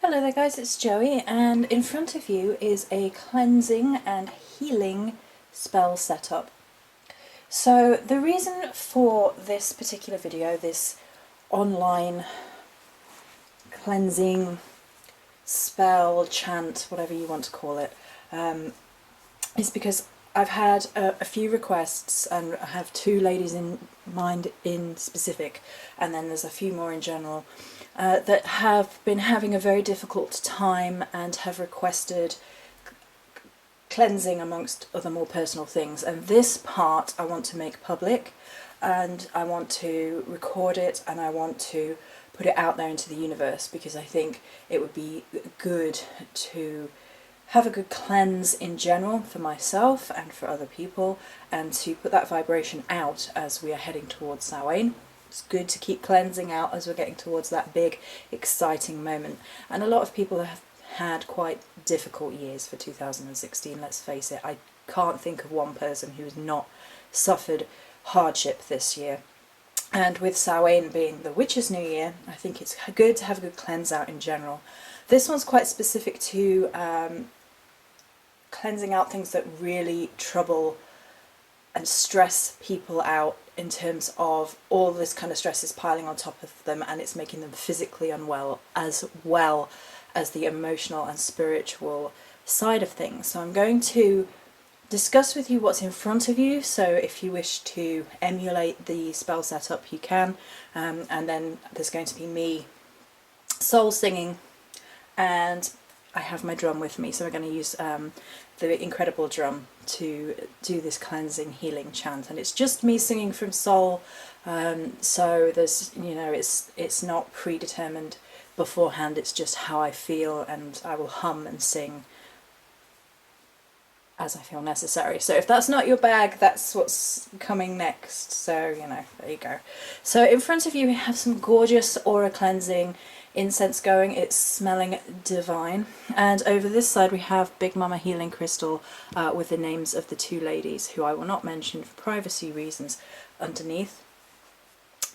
Hello there guys, it's Joey, and in front of you is a cleansing and healing spell setup. So the reason for this particular video, this online cleansing spell, chant, whatever you want to call it, is because I've had a few requests, and I have two ladies in mind in specific, and then there's a few more in general, that have been having a very difficult time and have requested cleansing amongst other more personal things. And this part I want to make public, and I want to record it, and I want to put it out there into the universe, because I think it would be good to have a good cleanse in general for myself and for other people, and to put that vibration out as we are heading towards Samhain. It's good to keep cleansing out as we're getting towards that big, exciting moment. And a lot of people have had quite difficult years for 2016, let's face it. I can't think of one person who's not suffered hardship this year. And with Samhain being the Witch's New Year, I think it's good to have a good cleanse out in general. This one's quite specific to cleansing out things that really trouble and stress people out, in terms of all this kind of stress is piling on top of them, and it's making them physically unwell as well as the emotional and spiritual side of things. So I'm going to discuss with you what's in front of you, so if you wish to emulate the spell setup you can, and then there's going to be me soul singing, and I have my drum with me, so we're going to use the incredible drum to do this cleansing healing chant. And it's just me singing from soul, so there's, you know, it's not predetermined beforehand, it's just how I feel, and I will hum and sing as I feel necessary. So if that's not your bag, that's what's coming next, so you know, there you go. So in front of you we have some gorgeous aura cleansing incense going. It's smelling divine. And over this side we have Big Mama healing crystal with the names of the two ladies, who I will not mention for privacy reasons, underneath.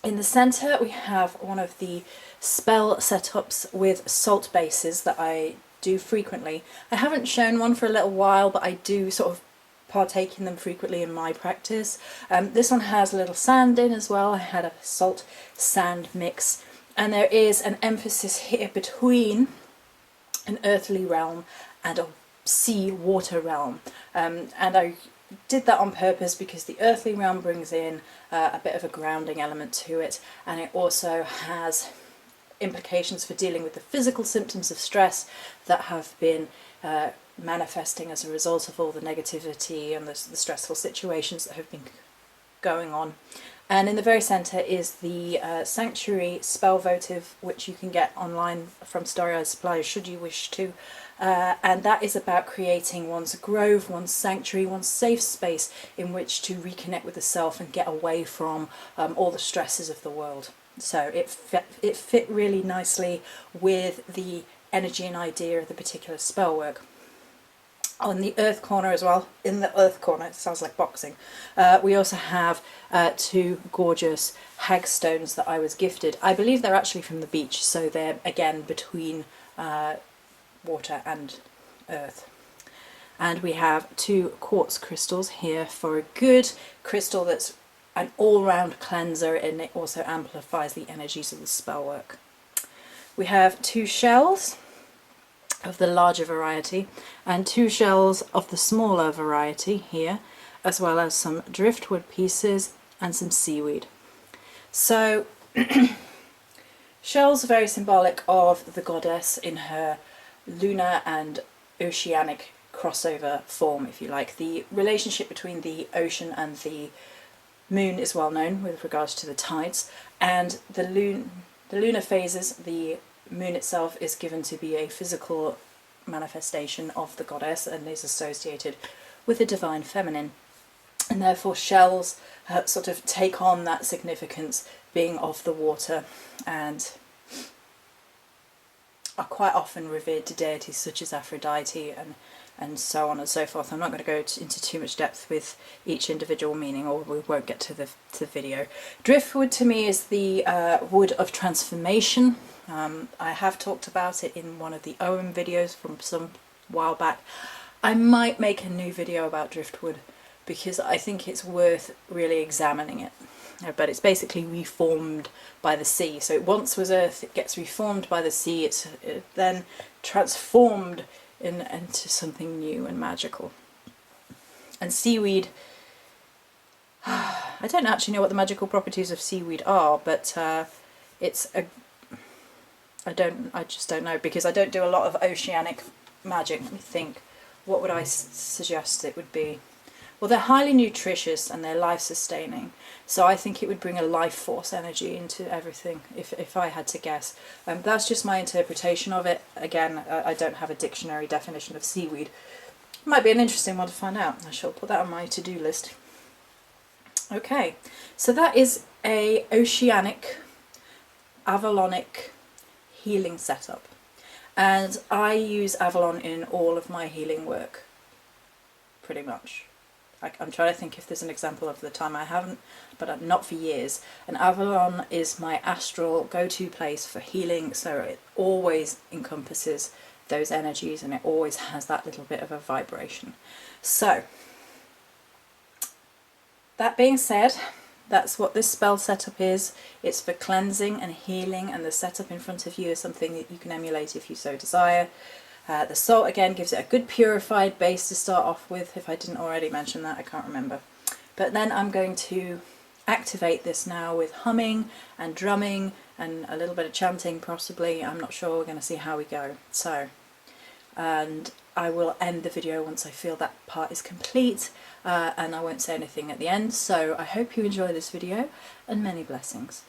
In the centre we have one of the spell setups with salt bases that I do frequently. I haven't shown one for a little while, but I do sort of partake in them frequently in my practice. This one has a little sand in as well. I had a salt sand mix, and there is an emphasis here between an earthly realm and a sea water realm, and I did that on purpose because the earthly realm brings in a bit of a grounding element to it, and it also has implications for dealing with the physical symptoms of stress that have been manifesting as a result of all the negativity and the stressful situations that have been going on. And in the very centre is the Sanctuary spell votive, which you can get online from Starry Eyes Supplies should you wish to, and that is about creating one's grove, one's sanctuary, one's safe space in which to reconnect with the self and get away from all the stresses of the world. So it fit really nicely with the energy and idea of the particular spell work. On the earth corner as well, in the earth corner, it sounds like boxing, we also have two gorgeous hagstones that I was gifted. I believe they're actually from the beach, so they're again between water and earth. And we have two quartz crystals here for a good crystal that's an all-round cleanser, and it also amplifies the energies of the spell work. We have two shells of the larger variety and two shells of the smaller variety here, as well as some driftwood pieces and some seaweed. So shells are very symbolic of the goddess in her lunar and oceanic crossover form, if you like. The relationship between the ocean and the moon is well known with regards to the tides, and the lunar phases, the moon itself is given to be a physical manifestation of the goddess and is associated with the divine feminine, and therefore shells sort of take on that significance, being of the water, and are quite often revered to deities such as Aphrodite and and so on and so forth. I'm not going to go into too much depth with each individual meaning, or we won't get to the video. Driftwood to me is the wood of transformation. I have talked about it in one of the Owen videos from some while back. I might make a new video about driftwood because I think it's worth really examining it. But it's basically reformed by the sea. So it once was earth, it gets reformed by the sea, it's then transformed into something new and magical. And seaweed, I don't actually know what the magical properties of seaweed are, but I just don't know, because I don't do a lot of oceanic magic. Let me think, what would I suggest it would be? Well, they're highly nutritious and they're life-sustaining, so I think it would bring a life force energy into everything, if I had to guess. That's just my interpretation of it. Again, I don't have a dictionary definition of seaweed. Might be an interesting one to find out. I shall put that on my to-do list. Okay, so that is a oceanic, Avalonic healing setup. And I use Avalon in all of my healing work, pretty much. I'm trying to think if there's an example of the time I haven't, but not for years. And Avalon is my astral go-to place for healing, so it always encompasses those energies and it always has that little bit of a vibration. So, that being said, that's what this spell setup is. It's for cleansing and healing, and the setup in front of you is something that you can emulate if you so desire. The salt again gives it a good purified base to start off with. If I didn't already mention that, I can't remember. But then I'm going to activate this now with humming and drumming and a little bit of chanting possibly. I'm not sure, we're going to see how we go. So, and I will end the video once I feel that part is complete, and I won't say anything at the end. So I hope you enjoy this video, and many blessings.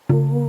Oh.